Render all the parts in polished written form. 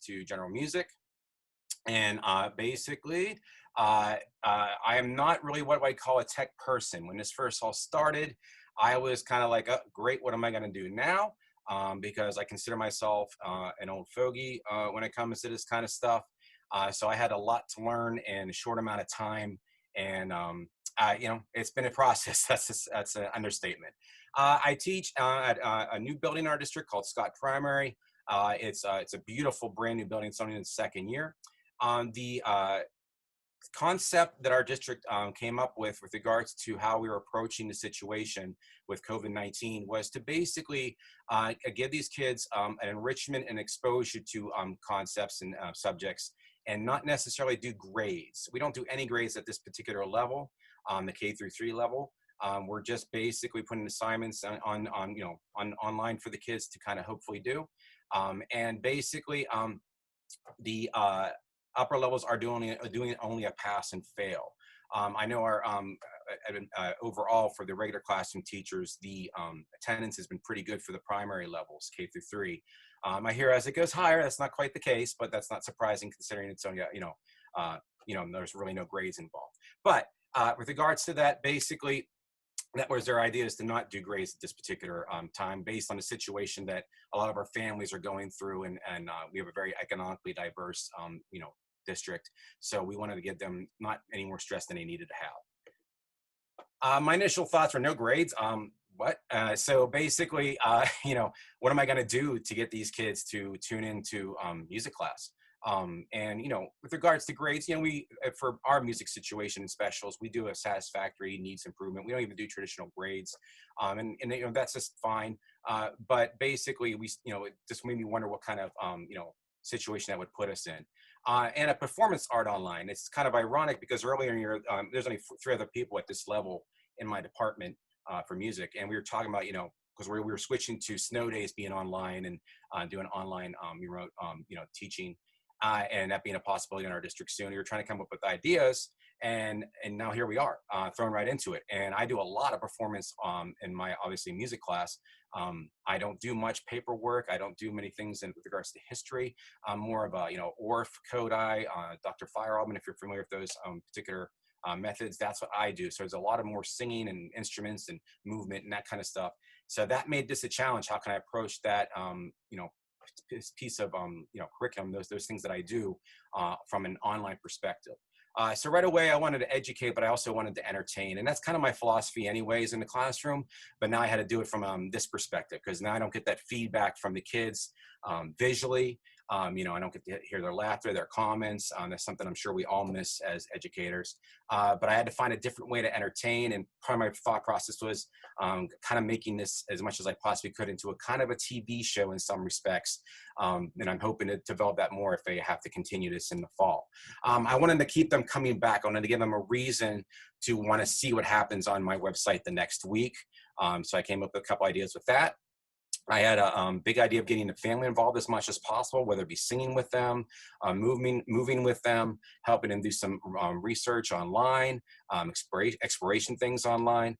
to general music. And basically, I am not really what I call a tech person. When this first all started, I was kind of like, oh, great, what am I going to do now? Because I consider myself an old fogey when it comes to this kind of stuff. So I had a lot to learn in a short amount of time. And, it's been a process. That's an understatement. I teach at a new building in our district called Scott Primary. It's a beautiful brand new building. It's only in its second year. The concept that our district came up with regards to how we were approaching the situation with COVID-19 was to basically give these kids an enrichment and exposure to concepts and subjects, and not necessarily do grades. We don't do any grades at this particular level, the K-3 level. We're just basically putting assignments on online for the kids to kind of hopefully do. And basically, the upper levels are doing only a pass and fail. I know our overall for the regular classroom teachers, the attendance has been pretty good for the primary levels, K-3. I hear as it goes higher, that's not quite the case, but that's not surprising considering it's only there's really no grades involved. But with regards to that, basically, that was their idea, is to not do grades at this particular time, based on the situation that a lot of our families are going through, and we have a very economically diverse district, so we wanted to give them not any more stress than they needed to have. My initial thoughts were no grades. So basically, what am I going to do to get these kids to tune into music class? And with regards to grades, we, for our music situation and specials, we do a satisfactory, needs improvement. We don't even do traditional grades, and that's just fine. But basically, it just made me wonder what kind of situation that would put us in. And a performance art online. It's kind of ironic because earlier in the year, there's only 3 other people at this level in my department for music, and we were talking about because we were switching to snow days being online and doing online remote teaching. And that being a possibility in our district soon. We were trying to come up with ideas, and now here we are, thrown right into it. And I do a lot of performance in my, obviously, music class. I don't do much paperwork. I don't do many things with regards to history. I'm more of a, Orff, Kodai, Dr. Feyerabend, if you're familiar with those particular methods, that's what I do. So there's a lot of more singing and instruments and movement and that kind of stuff. So that made this a challenge. How can I approach that, piece of curriculum, those things that I do from an online perspective. So right away I wanted to educate, but I also wanted to entertain, and that's kind of my philosophy anyways in the classroom. But now I had to do it from this perspective, because now I don't get that feedback from the kids visually. I don't get to hear their laughter, their comments. That's something I'm sure we all miss as educators. But I had to find a different way to entertain, and part of my thought process was kind of making this, as much as I possibly could, into a kind of a TV show in some respects. And I'm hoping to develop that more if they have to continue this in the fall. I wanted to keep them coming back. I wanted to give them a reason to want to see what happens on my website the next week. So I came up with a couple ideas with that. I had a big idea of getting the family involved as much as possible, whether it be singing with them, moving with them, helping them do some research online, exploration things online.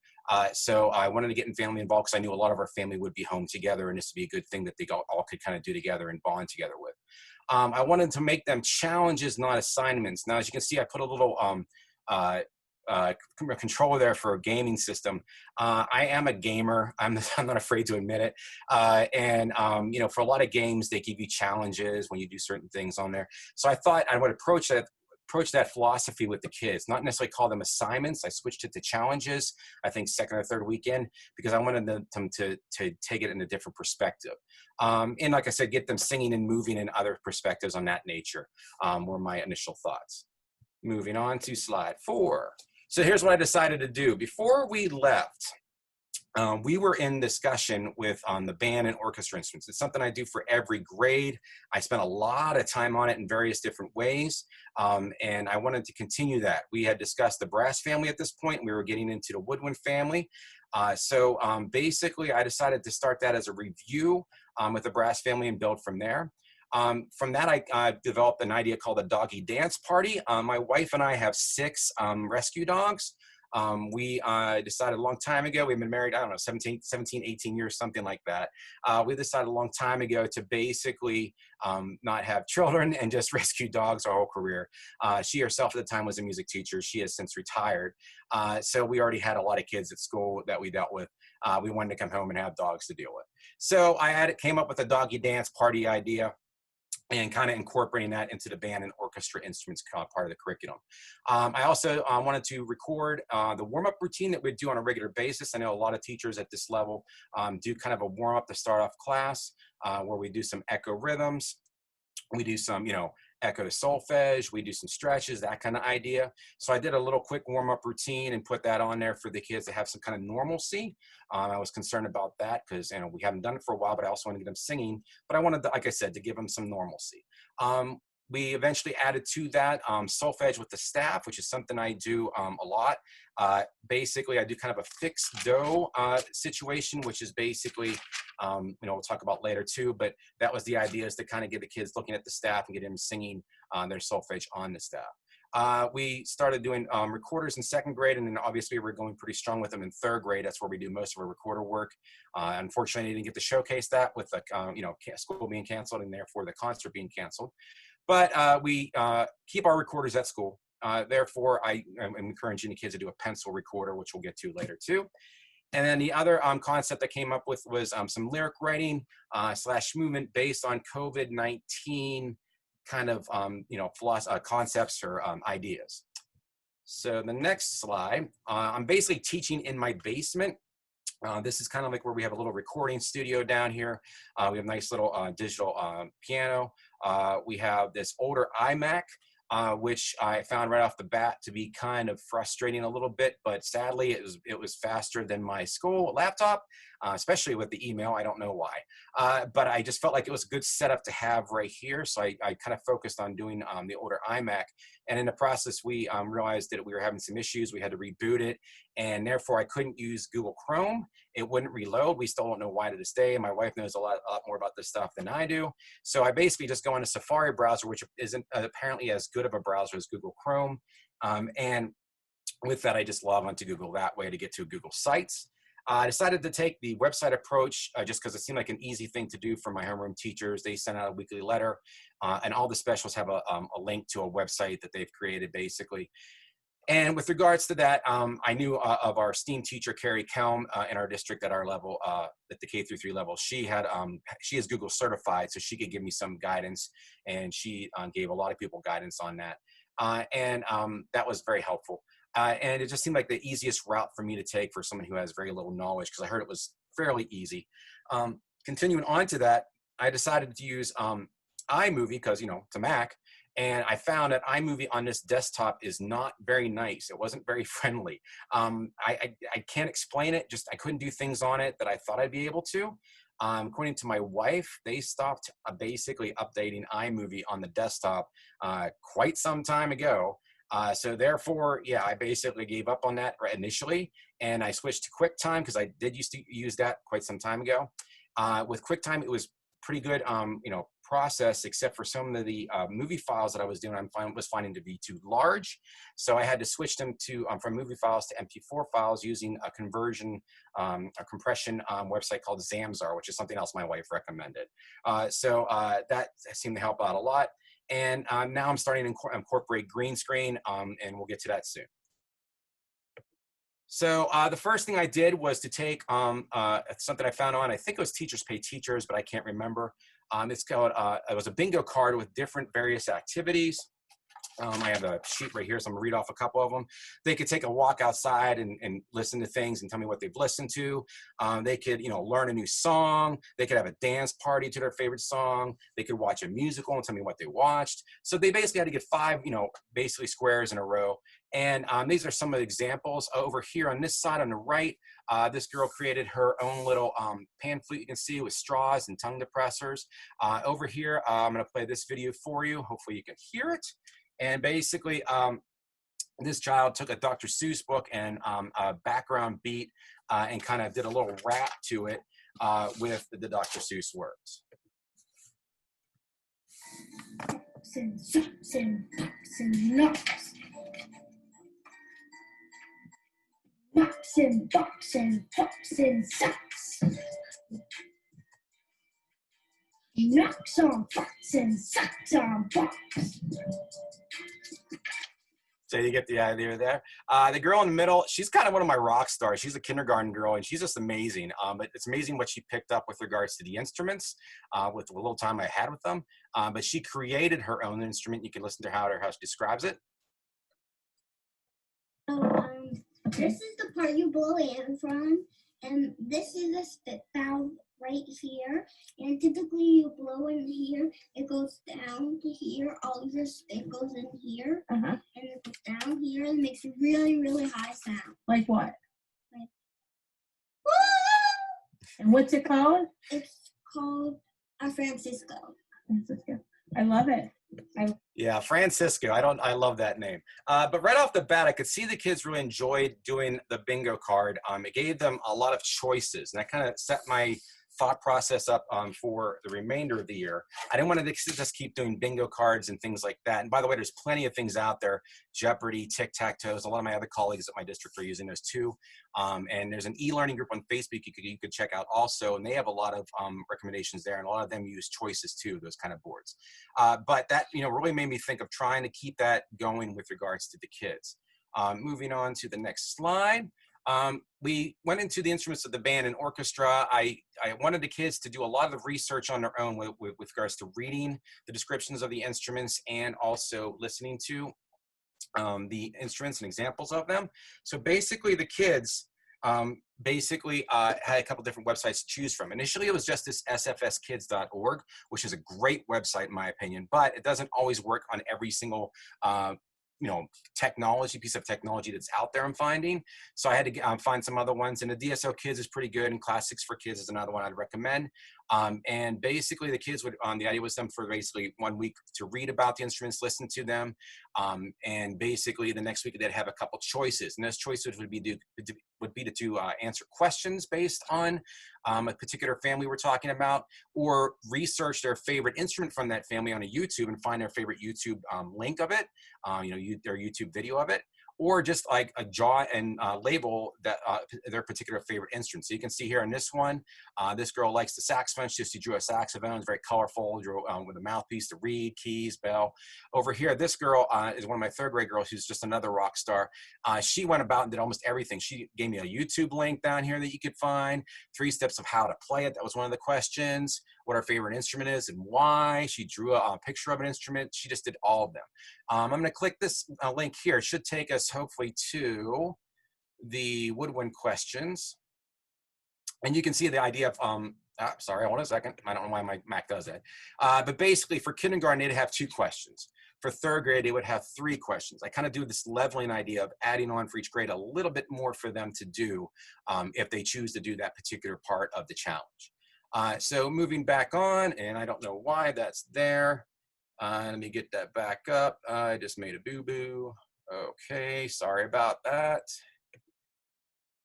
So I wanted to get family involved because I knew a lot of our family would be home together, and this would be a good thing that they all could kind of do together and bond together with. I wanted to make them challenges, not assignments. Now, as you can see, I put a little controller there for a gaming system. I am a gamer. I'm not afraid to admit it. For a lot of games, they give you challenges when you do certain things on there. So I thought I would approach that philosophy with the kids, not necessarily call them assignments. I switched it to challenges, I think second or third weekend, because I wanted them to take it in a different perspective. And like I said, get them singing and moving in other perspectives on that nature were my initial thoughts. Moving on to slide 4. So here's what I decided to do. Before we left, we were in discussion with the band and orchestra instruments. It's something I do for every grade. I spent a lot of time on it in various different ways, and I wanted to continue that. We had discussed the brass family at this point. We were getting into the woodwind family. So basically, I decided to start that as a review with the brass family and build from there. From that, I developed an idea called a doggy dance party. My wife and I have 6 rescue dogs. We decided a long time ago, we've been married, I don't know, 17, 18 years, something like that. We decided a long time ago to basically not have children and just rescue dogs our whole career. She herself at the time was a music teacher. She has since retired. So we already had a lot of kids at school that we dealt with. We wanted to come home and have dogs to deal with. So came up with a doggy dance party idea and kind of incorporating that into the band and orchestra instruments part of the curriculum. I also wanted to record the warm-up routine that we do on a regular basis. I know a lot of teachers at this level do kind of a warm-up to start off class where we do some echo rhythms. We do some, echo solfege, we do some stretches, that kind of idea. So I did a little quick warm-up routine and put that on there for the kids to have some kind of normalcy. I was concerned about that because we haven't done it for a while, but I also wanted to get them singing. But I wanted, like I said, to give them some normalcy. We eventually added to that solfege with the staff, which is something I do a lot. Basically, I do kind of a fixed do situation, which is basically, we'll talk about later too, but that was the idea, is to kind of get the kids looking at the staff and get them singing their solfege on the staff. We started doing recorders in 2nd grade, and then obviously we're going pretty strong with them in 3rd grade. That's where we do most of our recorder work. Unfortunately, I didn't get to showcase that with the school being canceled and therefore the concert being canceled. But we keep our recorders at school. Therefore, I am encouraging the kids to do a pencil recorder, which we'll get to later too. And then the other concept I came up with was some lyric writing / movement based on COVID-19 kind of, concepts or ideas. So the next slide, I'm basically teaching in my basement. This is kind of like where we have a little recording studio down here. We have a nice little digital piano. We have this older iMac, which I found right off the bat to be kind of frustrating a little bit, but sadly it was faster than my school laptop, especially with the email. I don't know why, but I just felt like it was a good setup to have right here. So I kind of focused on doing the older iMac, and in the process we realized that we were having some issues. We had to reboot it, and therefore I couldn't use Google Chrome. It wouldn't reload. We still don't know why to this day. My wife knows a lot more about this stuff than I do. So I basically just go into Safari browser, which isn't apparently as good of a browser as Google Chrome. And with that, I just log onto Google that way to get to Google Sites. I decided to take the website approach just because it seemed like an easy thing to do for my homeroom teachers. They send out a weekly letter, and all the specials have a link to a website that they've created, basically. And with regards to that, I knew of our STEAM teacher, Carrie Kelm, in our district at our level, at the K through 3 level. She is Google certified, so she could give me some guidance, and she gave a lot of people guidance on that. And that was very helpful. And it just seemed like the easiest route for me to take for someone who has very little knowledge, because I heard it was fairly easy. Continuing on to that, I decided to use iMovie because, it's a Mac. And I found that iMovie on this desktop is not very nice. It wasn't very friendly. I can't explain it. Just I couldn't do things on it that I thought I'd be able to. According to my wife, they stopped basically updating iMovie on the desktop quite some time ago. So therefore, yeah, I basically gave up on that initially, and I switched to Quicktime because I did used to use that quite some time ago. With Quicktime, it was pretty good, process, except for some of the movie files that I was doing, was finding to be too large. So I had to switch them to from movie files to MP4 files using a compression website called Zamzar, which is something else my wife recommended. So that seemed to help out a lot. And now I'm starting to incorporate green screen, and we'll get to that soon. So the first thing I did was to take something I found on, I think it was Teachers Pay Teachers, but I can't remember. It's called, it was a bingo card with different various activities. I have a sheet right here, so I'm gonna read off a couple of them. They could take a walk outside and listen to things and tell me what they've listened to. They could, learn a new song. They could have a dance party to their favorite song. They could watch a musical and tell me what they watched. So they basically had to get 5, basically squares in a row. And these are some of the examples. Over here on this side on the right, this girl created her own little pan flute, you can see, with straws and tongue depressors. Over here, I'm gonna play this video for you. Hopefully you can hear it. And basically, this child took a Dr. Seuss book and a background beat and kind of did a little rap to it with the Dr. Seuss words. and box and pops and socks. Knocks on pots and socks on box. So you get the idea there. The girl in the middle, she's kind of one of my rock stars. She's a kindergarten girl, and she's just amazing. But it's amazing what she picked up with regards to the instruments, with the little time I had with them. But she created her own instrument. You can listen to how she describes it. This is the part you blow in from, and this is the spit valve right here. And typically you blow in here, it goes down to here, all of your spit goes in here, and it goes down here and makes a really, really high sound. Like what? Like, and what's it called? It's called a Francisco. Francisco. I love it. Yeah, Francisco. I love that name. But right off the bat, I could see the kids really enjoyed doing the bingo card. It gave them a lot of choices, and that kind of set my thought process up for the remainder of the year. I didn't want to just keep doing bingo cards and things like that. And by the way, there's plenty of things out there. Jeopardy, tic-tac-toes. A lot of my other colleagues at my district are using those too. And there's an e-learning group on Facebook you could check out also. And they have a lot of recommendations there. And a lot of them use choices too, those kind of boards. But that, really made me think of trying to keep that going with regards to the kids. Moving on to the next slide. We went into the instruments of the band and orchestra. I wanted the kids to do a lot of research on their own with regards to reading the descriptions of the instruments and also listening to the instruments and examples of them. So basically the kids had a couple different websites to choose from. Initially, it was just this sfskids.org, which is a great website in my opinion, but it doesn't always work on every single piece of technology that's out there I'm finding. So I had to find some other ones, and the DSO Kids is pretty good, and Classics for Kids is another one I'd recommend. And basically the kids would, the idea was them for basically 1 week to read about the instruments, listen to them. And basically the next week they'd have a couple choices, and those choices would be to answer questions based on a particular family we're talking about, or research their favorite instrument from that family on a YouTube and find their favorite YouTube link of it, their YouTube video of it, or just like a draw and label that their particular favorite instrument. So you can see here in this one, this girl likes the saxophone. She drew a saxophone. It's very colorful. Drew with a mouthpiece, the reed, keys, bell. Over here, this girl is one of my third grade girls who's just another rock star. She went about and did almost everything. She gave me a YouTube link down here that you could find, 3 steps of how to play it. That was one of the questions. What her favorite instrument is and why. She drew a picture of an instrument. She just did all of them. I'm going to click this link here. It should take us hopefully to the woodwind questions. And you can see the idea of, sorry, hold on a second. I don't know why my Mac does that. But basically for kindergarten, they'd have 2 questions. For third grade, they would have 3 questions. I kind of do this leveling idea of adding on for each grade a little bit more for them to do if they choose to do that particular part of the challenge. So moving back on, and I don't know why that's there. Let me get that back up. I just made a boo-boo. Okay, sorry about that.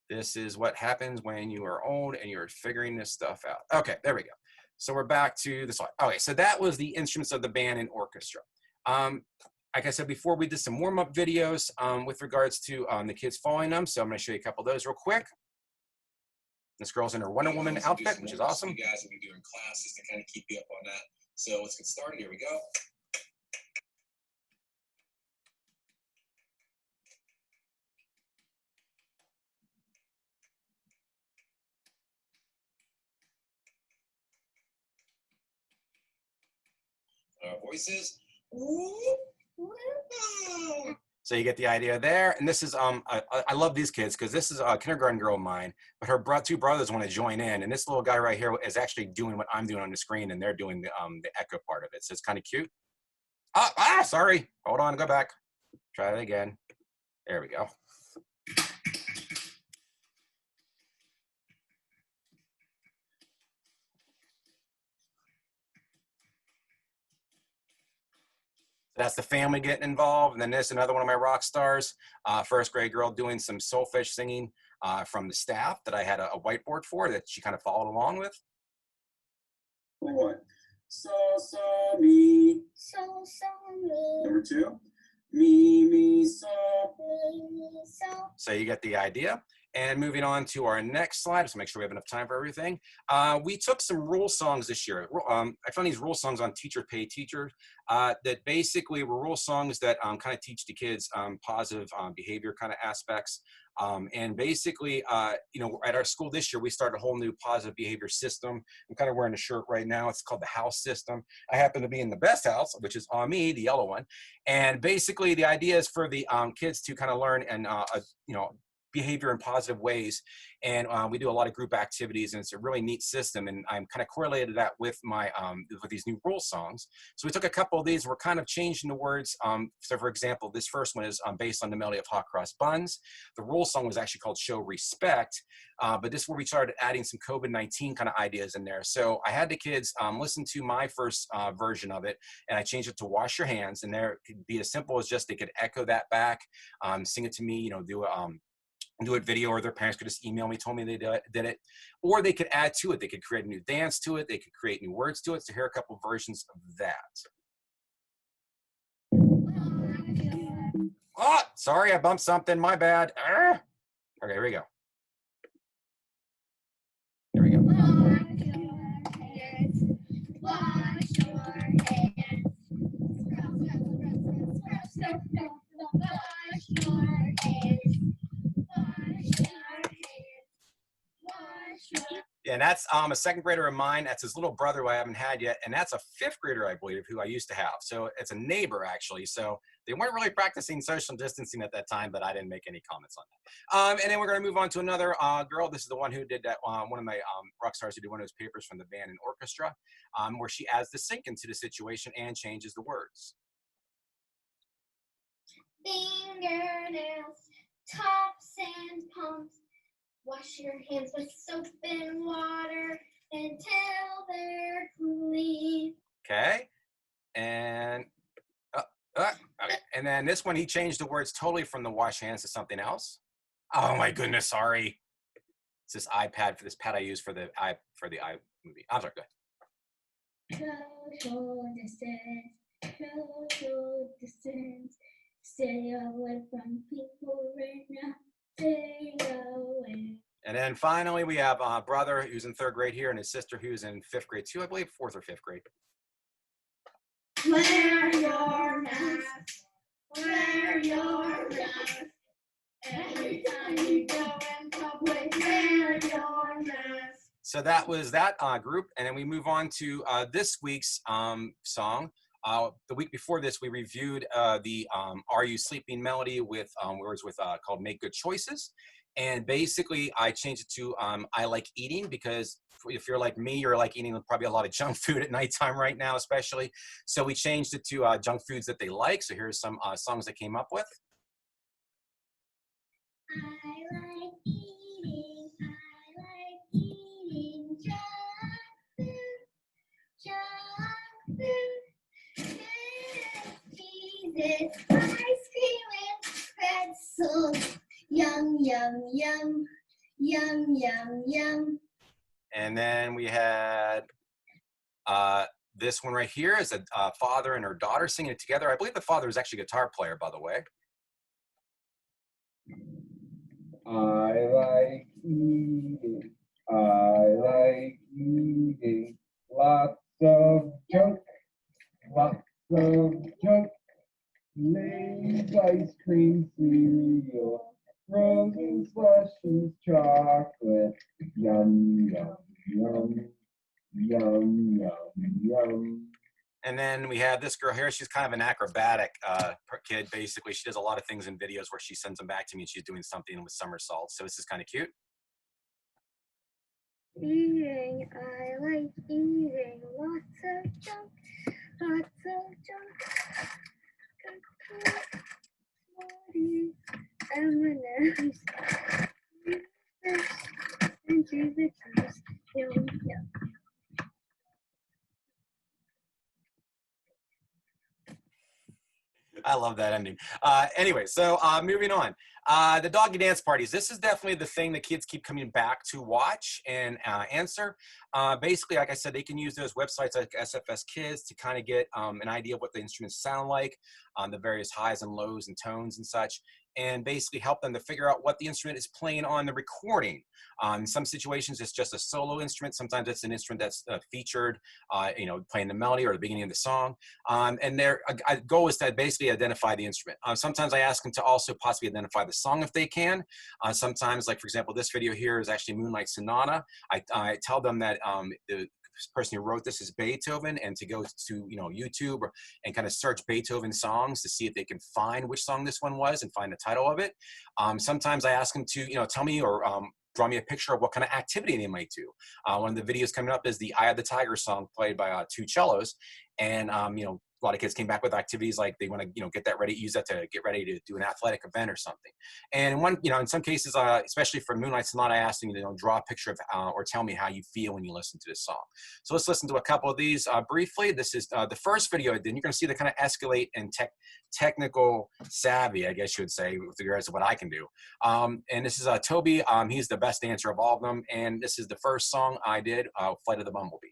This is what happens when you are old and you're figuring this stuff out. Okay, there we go. So we're back to the slide. Okay, so that was the instruments of the band and orchestra. Like I said before, we did some warm-up videos with regards to the kids following them. So I'm gonna show you a couple of those real quick. This girl's in her Wonder Woman outfit, which is awesome. You guys will be doing classes to kind of keep you up on that. So let's get started. Here we go. Voices. So you get the idea there. And this is, I love these kids because this is a kindergarten girl of mine, but her 2 brothers want to join in. And this little guy right here is actually doing what I'm doing on the screen, and they're doing the echo part of it. So it's kind of cute. Sorry. Hold on, go back. Try it again. There we go. That's the family getting involved. And then this, another one of my rock stars, first grade girl doing some solfege singing from the staff that I had a whiteboard for that she kind of followed along with. What? So, me. So, me. Number 2. Me, so. Me, so. So you get the idea. And moving on to our next slide, just to make sure we have enough time for everything. We took some rule songs this year. I found these rule songs on Teacher Pay Teacher that basically were rule songs that kind of teach the kids positive behavior kind of aspects. And basically, you know, at our school this year, we started a whole new positive behavior system. I'm kind of wearing a shirt right now. It's called the house system. I happen to be in the best house, which is on me, the yellow one. And basically, the idea is for the kids to kind of learn and, you know, behavior in positive ways. And we do a lot of group activities, and it's a really neat system. And I'm kind of correlated that with my with these new rule songs. So we took a couple of these, we're kind of changing the words. So for example, this first one is based on the melody of Hot Cross Buns. The rule song was actually called Show Respect, but this is where we started adding some COVID-19 kind of ideas in there. So I had the kids listen to my first version of it, and I changed it to wash your hands. And there could be as simple as just they could echo that back, sing it to me, you know, do it video, or their parents could just email me, told me they did it, or they could add to it. They could create a new dance to it. They could create new words to it. So here are a couple of versions of that. Oh, sorry, I bumped something. My bad. Okay, here we go. Here we go. Wash your hands. Wash your hands. And that's a second grader of mine. That's his little brother who I haven't had yet. And that's a fifth grader, I believe, who I used to have. So it's a neighbor, actually. So they weren't really practicing social distancing at that time, but I didn't make any comments on that. And then we're going to move on to another girl. This is the one who did that, one of my rock stars who did one of those papers from the band and orchestra, where she adds the sync into the situation and changes the words. Fingernails, tops and palms. Wash your hands with soap and water until they're clean. Okay. And okay. And then this one, he changed the words totally from the wash hands to something else. Oh my goodness, sorry. It's this iPad, for this pad I use for the iMovie. I'm sorry, go ahead. Social distance, social distance. Stay away from people right now. Stay away. And then finally, we have a brother who's in third grade here, and his sister who's in fifth grade too, I believe, fourth or fifth grade. Wear your mask. Wear your mask. Every time you go in public, wear your mask. So that was that group. And then we move on to this week's song. The week before this, we reviewed the Are You Sleeping melody with words with called Make Good Choices. And basically, I changed it to I Like Eating, because if you're like me, you're like eating probably a lot of junk food at nighttime right now, especially. So we changed it to junk foods that they like. So here's some songs that came up with. I like eating junk food, junk food. Cheeses, ice cream, and pretzels. Yum, yum, yum, yum, yum, yum. And then we had this one right here is a father and her daughter singing it together. I believe the father is actually a guitar player, by the way. I like eating, I like eating lots of junk, Lay's ice cream cereal, frozen slushies, chocolate, yum, yum, yum, yum, yum, yum. And then we have this girl here. She's kind of an acrobatic kid, basically. She does a lot of things in videos where she sends them back to me and she's doing something with somersaults. So this is kind of cute. Eating, I like eating lots of junk, smarties, M&M's, and Jesus, yum, yum. I love that ending. Anyway, so moving on. The doggy dance parties. This is definitely the thing that kids keep coming back to watch and answer. Basically, like I said, they can use those websites like SFS Kids to kind of get an idea of what the instruments sound like, the various highs and lows and tones and such. and basically help them to figure out what the instrument is playing on the recording. In some situations, it's just a solo instrument. Sometimes it's an instrument that's featured, playing the melody or the beginning of the song. And their goal is to basically identify the instrument. Sometimes I ask them to also possibly identify the song if they can. Sometimes, like for example, this video here is actually Moonlight Sonata. I tell them that the person who wrote this is Beethoven, and to go to YouTube and kind of search Beethoven songs to see if they can find which song this one was and find the title of it. Sometimes I ask them to tell me or draw me a picture of what kind of activity they might do. One of the videos coming up is the Eye of the Tiger song played by two cellos, and a lot of kids came back with activities like they want to, get that ready, use that to get ready to do an athletic event or something. And in some cases, especially for Moonlight Sonata, I asked them to draw a picture of or tell me how you feel when you listen to this song. So let's listen to a couple of these briefly. This is the first video I did. You're going to see the kind of escalate in technical savvy, I guess you would say, with regards to what I can do. And this is Toby. He's the best dancer of all of them. And this is the first song I did, Flight of the Bumblebee.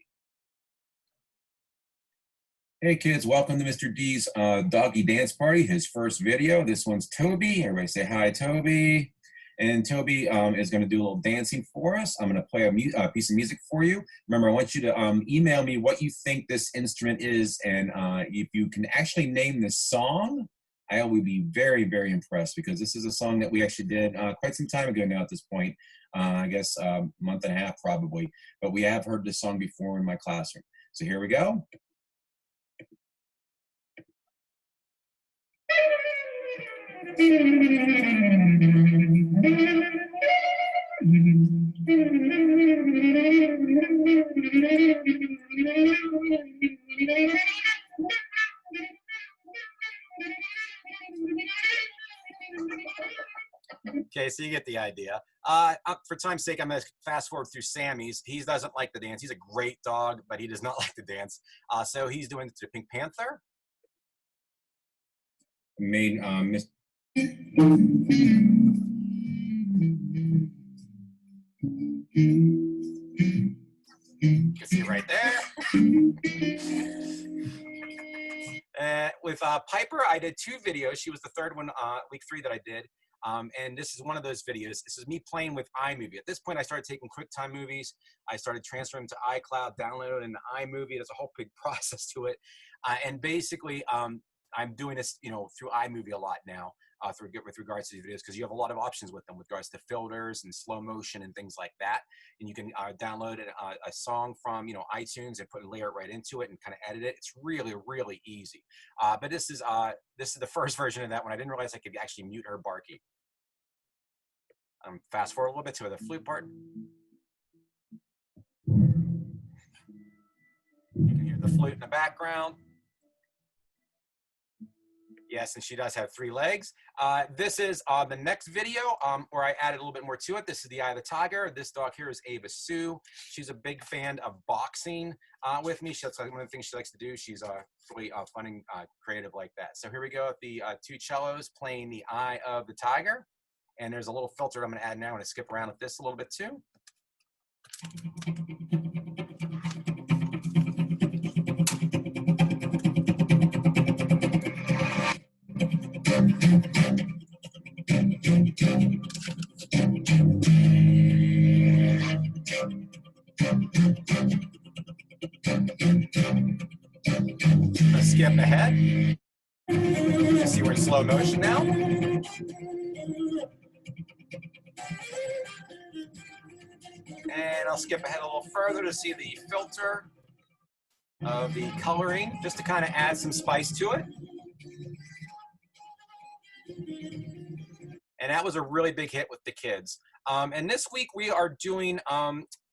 Hey kids, welcome to Mr. D's doggy dance party, his first video. This one's Toby. Everybody say hi, Toby. And Toby is going to do a little dancing for us. I'm going to play a piece of music for you. Remember, I want you to email me what you think this instrument is, and if you can actually name this song, I will be very, very impressed, because this is a song that we actually did quite some time ago now at this point. I guess a month and a half probably, but we have heard this song before in my classroom. So here we go. Okay, so you get the idea. For time's sake, I'm going to fast forward through Sammy's. He doesn't like to dance. He's a great dog, but he does not like to dance. So he's doing it to Pink Panther. Made Miss. You can see right there. With Piper, I did 2 videos. She was the third one, week 3 that I did. And this is one of those videos. This is me playing with iMovie. At this point, I started taking QuickTime movies. I started transferring them to iCloud, download it into iMovie. There's a whole big process to it. And basically, I'm doing this, through iMovie a lot now, with regards to these videos, because you have a lot of options with them with regards to filters and slow motion and things like that. And you can download a song from iTunes and layer it right into it and kind of edit it. It's really, really easy. But this is the first version of that one. I didn't realize I could actually mute her barking. Fast forward a little bit to the flute part. You can hear the flute in the background. Yes, and she does have 3 legs. This is the next video where I added a little bit more to it. This is the Eye of the Tiger. This dog here is Ava Sue. She's a big fan of boxing with me. That's one of the things she likes to do. She's really fun and creative like that. So here we go with the 2 cellos playing the Eye of the Tiger. And there's a little filter I'm going to add now. I'm going to skip around with this a little bit too. Let's skip ahead. You see we're in slow motion now. And I'll skip ahead a little further to see the filter of the coloring, just to kind of add some spice to it. And that was a really big hit with the kids. And this week we are doing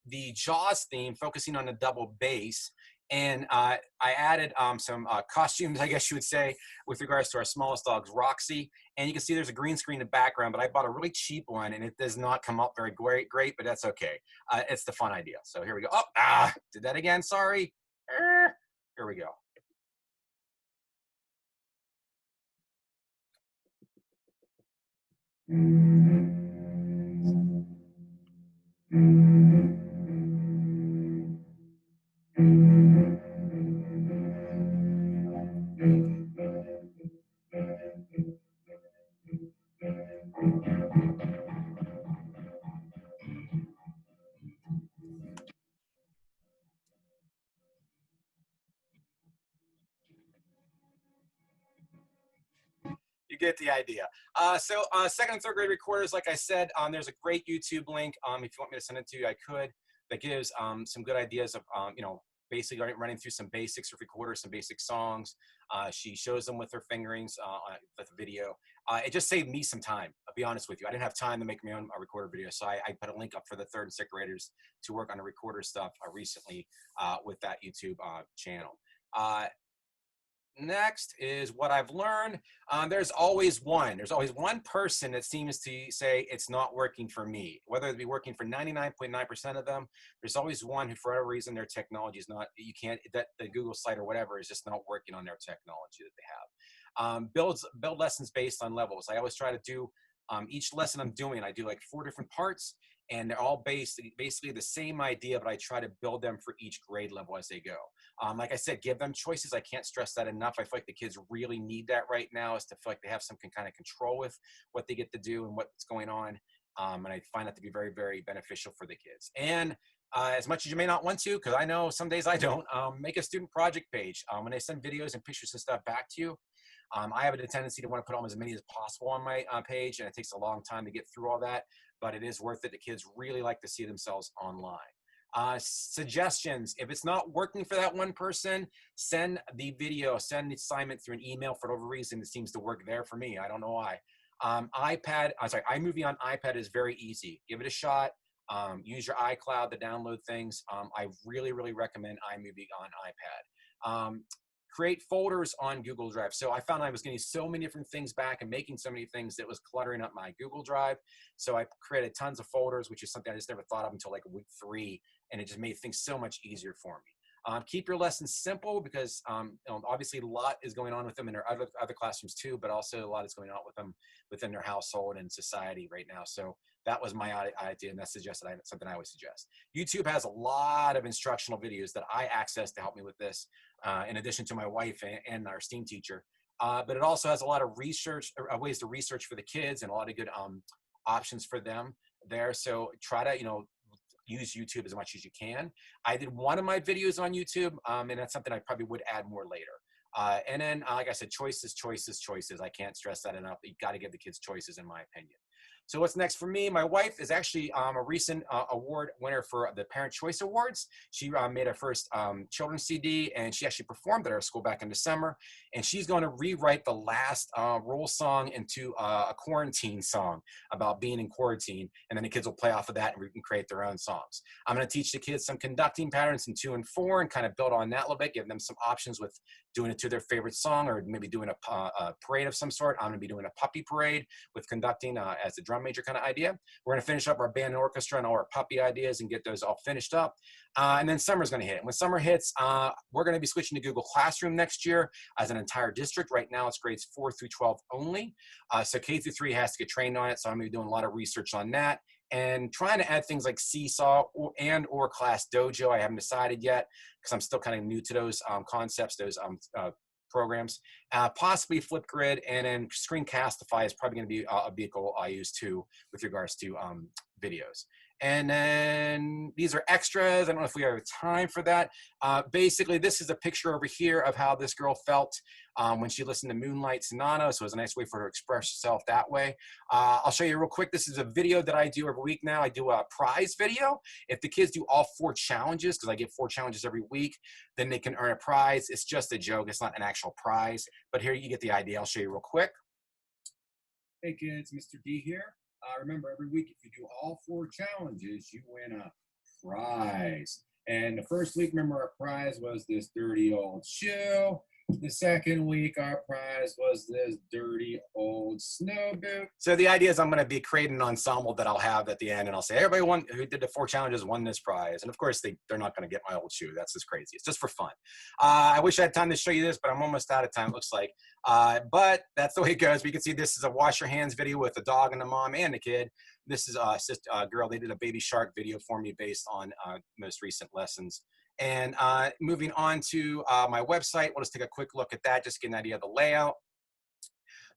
the Jaws theme, focusing on the double bass. And I added some costumes, I guess you would say, with regards to our smallest dogs, Roxy. And you can see there's a green screen in the background, but I bought a really cheap one, and it does not come up very great, but that's okay. It's the fun idea. So here we go. Oh, did that again, sorry. Here we go. You get the idea. So second and third grade recorders, like I said, there's a great YouTube link. If you want me to send it to you, I could. That gives some good ideas of, basically running through some basics of recorders, some basic songs. She shows them with her fingerings with the video. It just saved me some time. I'll be honest with you. I didn't have time to make my own recorder video, so I put a link up for the third and sixth graders to work on the recorder stuff recently with that YouTube channel. Next is what I've learned. There's always one person that seems to say it's not working for me. Whether it be working for 99.9% of them, there's always one who, for whatever reason, their technology is not, that the Google site or whatever is just not working on their technology that they have. Build lessons based on levels. I always try to do each lesson I'm doing, I do like 4 different parts, and they're all basically the same idea, but I try to build them for each grade level as they go. Like I said, give them choices. I can't stress that enough. I feel like the kids really need that right now, is to feel like they have some kind of control with what they get to do and what's going on. And I find that to be very, very beneficial for the kids. And as much as you may not want to, because I know some days I don't, make a student project page. When they send videos and pictures and stuff back to you, I have a tendency to want to put on as many as possible on my page, and it takes a long time to get through all that, but it is worth it. The kids really like to see themselves online. Suggestions: if it's not working for that one person, send the video, send the assignment through an email. For whatever reason, it seems to work there for me. I don't know why. iMovie on iPad is very easy. Give it a shot. Use your iCloud to download things. I really, really recommend iMovie on iPad. Create folders on Google Drive. So I found I was getting so many different things back and making so many things that was cluttering up my Google Drive. So I created tons of folders, which is something I just never thought of until like week 3. And it just made things so much easier for me. Keep your lessons simple, because obviously a lot is going on with them in their other classrooms too, but also a lot is going on with them within their household and society right now. So that was my idea, and that's something I always suggest. YouTube has a lot of instructional videos that I access to help me with this, in addition to my wife and our STEAM teacher. But it also has a lot of research, ways to research for the kids, and a lot of good options for them there. So try to, use YouTube as much as you can. I did one of my videos on YouTube, and that's something I probably would add more later. And then, like I said, choices. I can't stress that enough. You've got to give the kids choices, in my opinion. So what's next for me? My wife is actually a recent award winner for the Parent Choice Awards. She made her first children's CD, and she actually performed at our school back in December. And she's going to rewrite the last rule song into a quarantine song about being in quarantine. And then the kids will play off of that and create their own songs. I'm going to teach the kids some conducting patterns in 2 and 4 and kind of build on that a little bit, give them some options with doing it to their favorite song, or maybe doing a parade of some sort. I'm going to be doing a puppy parade with conducting as a drum major kind of idea. We're going to finish up our band and orchestra and all our puppy ideas and get those all finished up. And then summer's going to hit. When summer hits, we're going to be switching to Google Classroom next year as an entire district. Right now, it's grades 4 through 12 only. So K through 3 has to get trained on it. So I'm going to be doing a lot of research on that and trying to add things like Seesaw or Class Dojo. I haven't decided yet, because I'm still kind of new to those concepts, those programs. Possibly Flipgrid, and then Screencastify is probably going to be a vehicle I use too with regards to videos. And then these are extras. I don't know if we have time for that. Basically, this is a picture over here of how this girl felt when she listened to Moonlight Sonata. So it was a nice way for her to express herself that way. I'll show you real quick. This is a video that I do every week now. I do a prize video. If the kids do all 4 challenges, because I give 4 challenges every week, then they can earn a prize. It's just a joke. It's not an actual prize. But here you get the idea. I'll show you real quick. Hey kids, Mr. D here. Remember, every week, if you do all 4 challenges, you win a prize. And the first week, remember, our prize was this dirty old shoe. The second week, our prize was this dirty old snow boot. So the idea is I'm going to be creating an ensemble that I'll have at the end, and I'll say, everybody who did the 4 challenges won this prize. And of course, they're not going to get my old shoe. That's just crazy. It's just for fun. I wish I had time to show you this, but I'm almost out of time, it looks like. But that's the way it goes. We can see this is a wash your hands video with the dog and the mom and the kid. This is a girl. They did a baby shark video for me based on most recent lessons. And moving on to my website, we'll just take a quick look at that, just get an idea of the layout.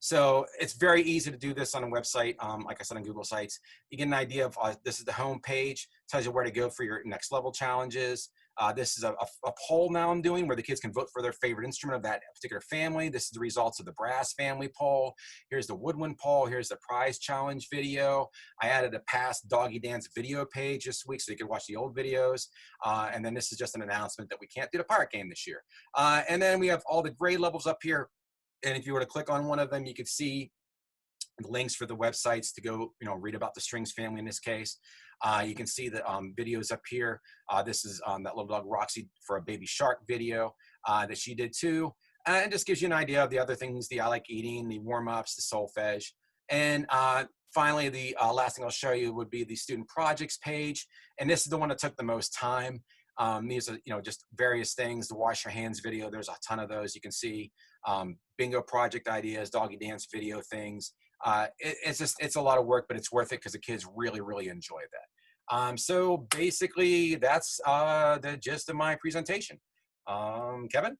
So it's very easy to do this on a website, like I said, on Google Sites. You get an idea of this is the home page, tells you where to go for your next level challenges. This is a poll now I'm doing where the kids can vote for their favorite instrument of that particular family. This is the results of the brass family poll. Here's the woodwind poll. Here's the prize challenge video. I added a past doggy dance video page this week so you can watch the old videos. And then this is just an announcement that we can't do the pirate game this year. And then we have all the grade levels up here. And if you were to click on one of them, you could see links for the websites to go, read about the Strings family in this case. You can see the videos up here. This is that little dog Roxy for a baby shark video that she did too. And just gives you an idea of the other things, the I Like Eating, the warm-ups, the solfege. And finally, the last thing I'll show you would be the student projects page. And this is the one that took the most time. These are, just various things. The wash your hands video, there's a ton of those. You can see bingo project ideas, doggy dance video things. It's a lot of work, but it's worth it because the kids really, really enjoy that. So basically, that's the gist of my presentation. Kevin?